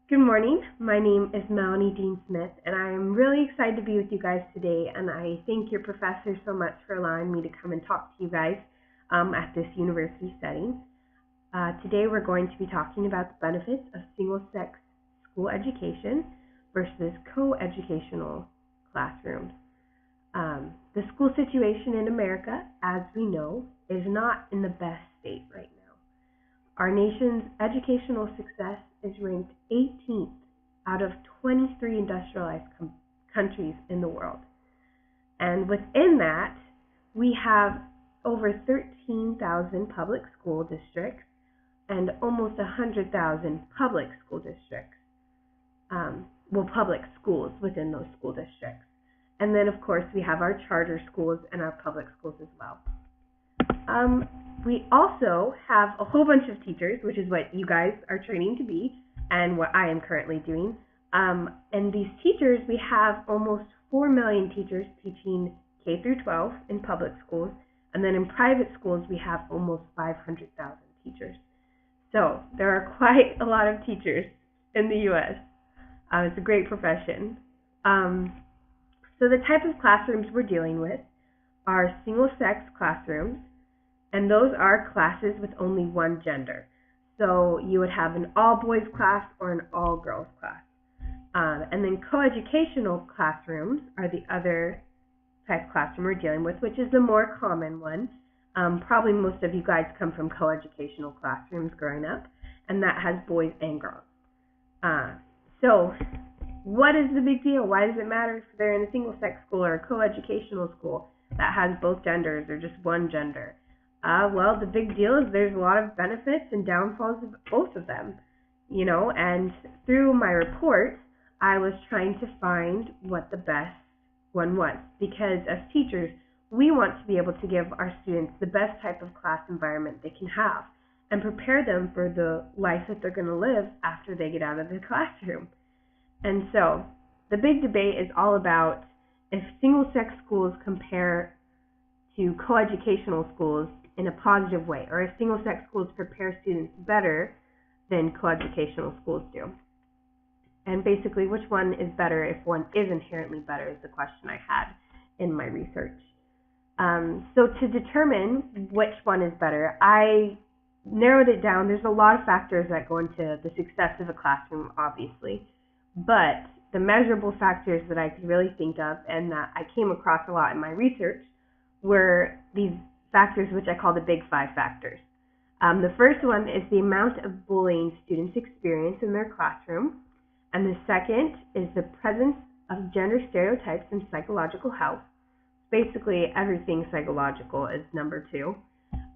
Good morning. My name is Melanie Dean Smith, and I am really excited to be with you guys today. And I thank your professor so much for allowing me to come and talk to you guys at this university setting. Today we're going to be talking about the benefits of single-sex school education versus co-educational classrooms. The school situation in America, as we know, is not in the best state right now. Our nation's educational success is ranked 18th out of 23 industrialized countries in the world. And within that, we have over 13,000 public school districts and almost 100,000 public school districts. Public schools within those school districts. And then, of course, we have our charter schools and our public schools as well. We also have a whole bunch of teachers, which is what you guys are training to be and what I am currently doing. And these teachers, we have almost 4 million teachers teaching K through 12 in public schools. And then in private schools, we have almost 500,000 teachers. So there are quite a lot of teachers in the U.S. It's a great profession. So the type of classrooms we're dealing with are single-sex classrooms, and those are classes with only one gender. So you would have an all-boys class or an all-girls class. And then coeducational classrooms are the other type of classroom we're dealing with, which is the more common one. Probably most of you guys come from coeducational classrooms growing up, and that has boys and girls. So what is the big deal? Why does it matter if they're in a single-sex school or a coeducational school that has both genders or just one gender? Well, the big deal is there's a lot of benefits and downfalls of both of them, and through my report, I was trying to find what the best one was, because as teachers, we want to be able to give our students the best type of class environment they can have and prepare them for the life that they're going to live after they get out of the classroom. And so the big debate is all about if single-sex schools compare to coeducational schools in a positive way, or if single-sex schools prepare students better than coeducational schools do. And basically, which one is better if one is inherently better is the question I had in my research. So to determine which one is better, I narrowed it down. There's a lot of factors that go into the success of a classroom, obviously, but the measurable factors that I could really think of and that I came across a lot in my research were these factors, which I call the big 5 factors. The first one is the amount of bullying students experience in their classroom, and the second is the presence of gender stereotypes and psychological health. Basically, everything psychological is number 2.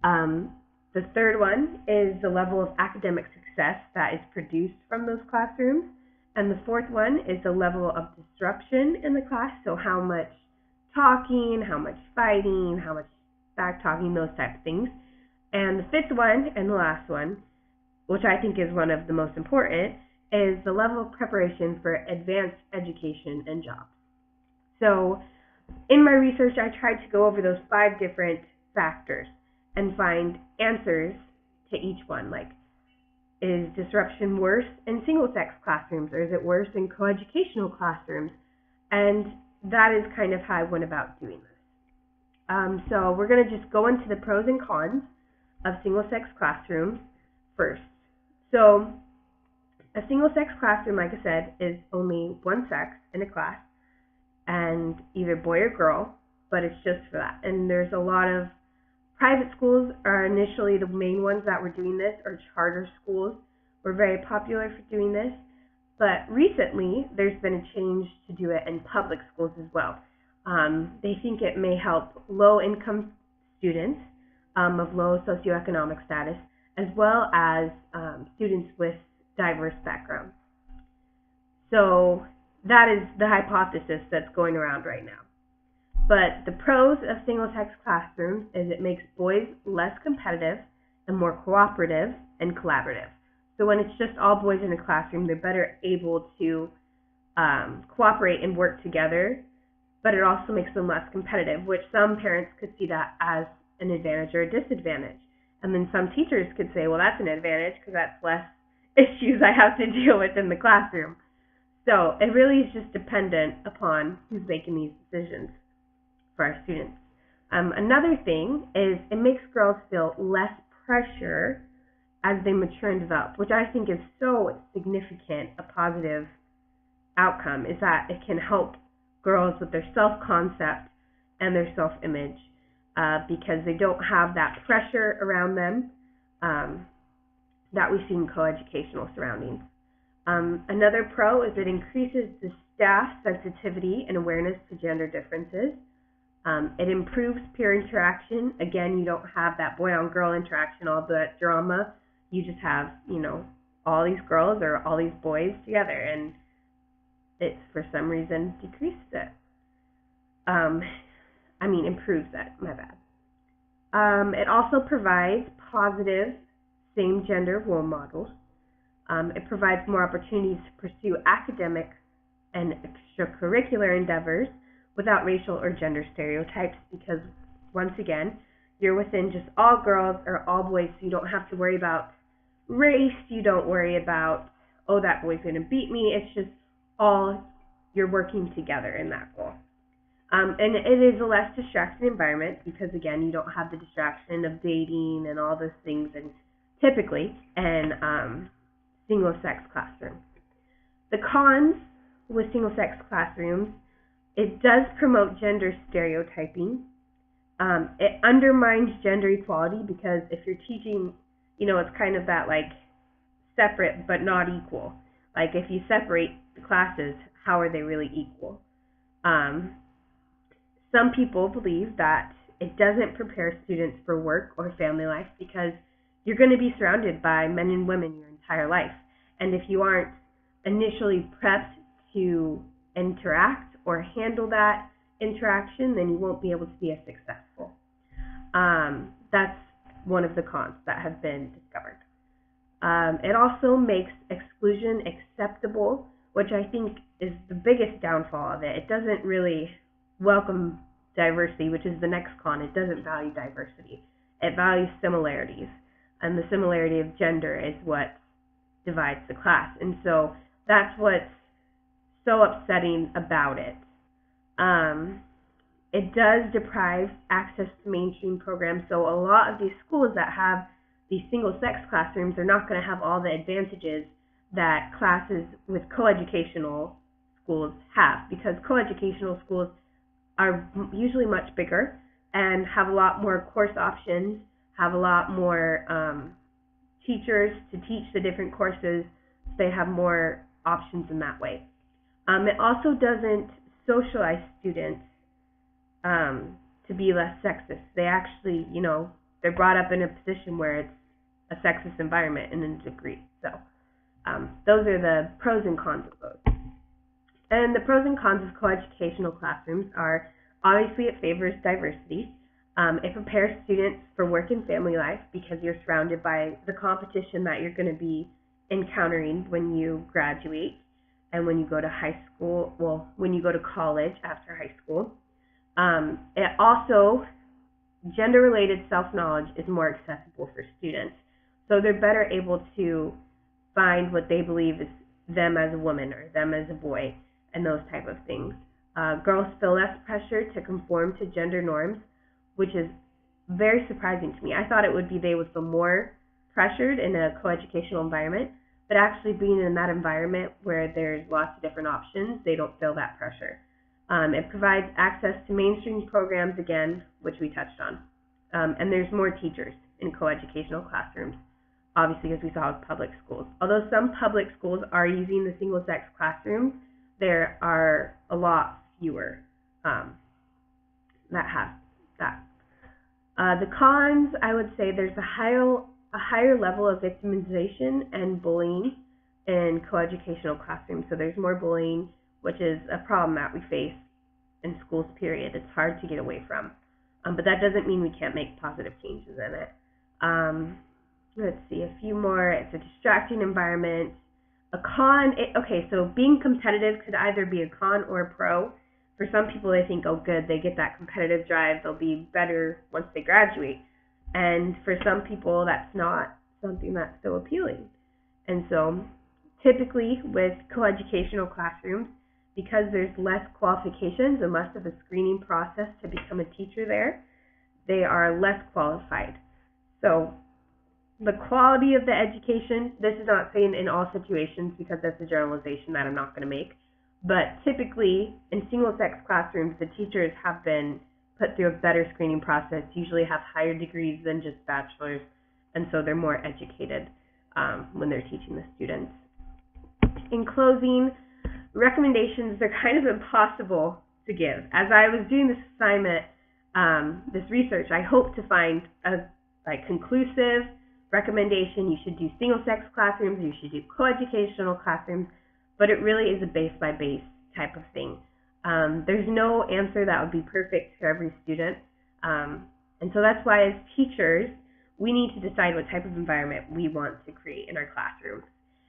The third one is the level of academic success that is produced from those classrooms. And the fourth one is the level of disruption in the class, so how much talking, how much fighting, how much back-talking, those type of things. And the fifth one, and the last one, which I think is one of the most important, is the level of preparation for advanced education and jobs. So in my research, I tried to go over those 5 different factors and find answers to each one, like, is disruption worse in single-sex classrooms, or is it worse in coeducational classrooms? And that is kind of how I went about doing this. So we're going to just go into the pros and cons of single-sex classrooms first. So a single-sex classroom, like I said, is only one sex in a class, and either boy or girl, but it's just for that. And there's a lot of private schools are initially the main ones that were doing this, or charter schools were very popular for doing this. But recently, there's been a change to do it in public schools as well. They think it may help low-income students of low socioeconomic status, as well as students with diverse backgrounds. So that is the hypothesis that's going around right now. But the pros of single-sex classrooms is it makes boys less competitive and more cooperative and collaborative. So when it's just all boys in a classroom, they're better able to cooperate and work together, but it also makes them less competitive, which some parents could see that as an advantage or a disadvantage. And then some teachers could say, well, that's an advantage because that's less issues I have to deal with in the classroom. So it really is just dependent upon who's making these decisions for our students. Another thing is it makes girls feel less pressure as they mature and develop, which I think is so significant, a positive outcome, is that it can help girls with their self-concept and their self-image because they don't have that pressure around them that we see in coeducational surroundings. Another pro is it increases the staff sensitivity and awareness to gender differences. It improves peer interaction. Again, you don't have that boy-on-girl interaction, all that drama. You just have, all these girls or all these boys together, and it, for some reason, decreases it. Improves it, my bad. It also provides positive same-gender role models. It provides more opportunities to pursue academic and extracurricular endeavors without racial or gender stereotypes because, once again, you're within just all girls or all boys, so you don't have to worry about race. You don't worry about, oh, that boy's going to beat me. It's just all you're working together in that goal. And it is a less distracting environment because, again, you don't have the distraction of dating and all those things, and typically in single-sex classrooms. The cons with single-sex classrooms, it does promote gender stereotyping. It undermines gender equality because if you're teaching, it's kind of that like separate but not equal. Like if you separate the classes, how are they really equal? Some people believe that it doesn't prepare students for work or family life because you're going to be surrounded by men and women your entire life. And if you aren't initially prepped to interact or handle that interaction, then you won't be able to be as successful. That's one of the cons that have been discovered. It also makes exclusion acceptable, which I think is the biggest downfall of it. It doesn't really welcome diversity, which is the next con. It doesn't value diversity. It values similarities. And the similarity of gender is what divides the class. And so that's what's so upsetting about it. It does deprive access to mainstream programs. So a lot of these schools that have these single-sex classrooms are not going to have all the advantages that classes with coeducational schools have, because coeducational schools are usually much bigger and have a lot more course options, have a lot more teachers to teach the different courses. So they have more options in that way. It also doesn't socialize students to be less sexist. They actually, they're brought up in a position where it's a sexist environment in a degree. So those are the pros and cons of those. And the pros and cons of coeducational classrooms are, obviously, it favors diversity. It prepares students for work and family life because you're surrounded by the competition that you're going to be encountering when you graduate and when you go to high school, when you go to college after high school. It also, gender-related self-knowledge is more accessible for students. So they're better able to find what they believe is them as a woman or them as a boy and those type of things. Girls feel less pressure to conform to gender norms, which is very surprising to me. I thought it would be they would feel more pressured in a coeducational environment, but actually being in that environment where there's lots of different options, they don't feel that pressure. It provides access to mainstream programs, again, which we touched on. And there's more teachers in coeducational classrooms, obviously, as we saw with public schools. Although some public schools are using the single-sex classrooms, there are a lot fewer that have that. The cons, I would say there's a higher level of victimization and bullying in coeducational classrooms. So there's more bullying, which is a problem that we face in schools, period. It's hard to get away from. But that doesn't mean we can't make positive changes in it. Let's see, a few more. It's a distracting environment. A con, so being competitive could either be a con or a pro. For some people, they think, oh, good, they get that competitive drive. They'll be better once they graduate. And for some people, that's not something that's so appealing. And so typically with coeducational classrooms, because there's less qualifications and less of a screening process to become a teacher there, they are less qualified. So the quality of the education, this is not saying in all situations because that's a generalization that I'm not going to make, but typically in single-sex classrooms, the teachers have been put through a better screening process, usually have higher degrees than just bachelor's, and so they're more educated when they're teaching the students. In closing, recommendations are kind of impossible to give. As I was doing this assignment, this research, I hope to find a conclusive recommendation. You should do single-sex classrooms, you should do coeducational classrooms, but it really is a base-by-base type of thing. There's no answer that would be perfect for every student, and so that's why as teachers, we need to decide what type of environment we want to create in our classrooms.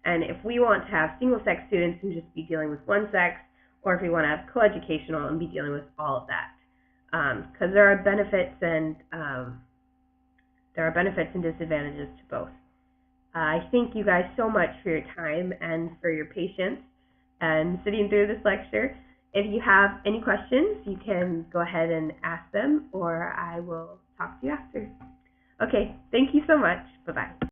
And if we want to have single-sex students and just be dealing with one sex, or if we want to have coeducational and be dealing with all of that, because there are benefits and disadvantages to both. I thank you guys so much for your time and for your patience and sitting through this lecture. If you have any questions, you can go ahead and ask them, or I will talk to you after. Okay, thank you so much. Bye-bye.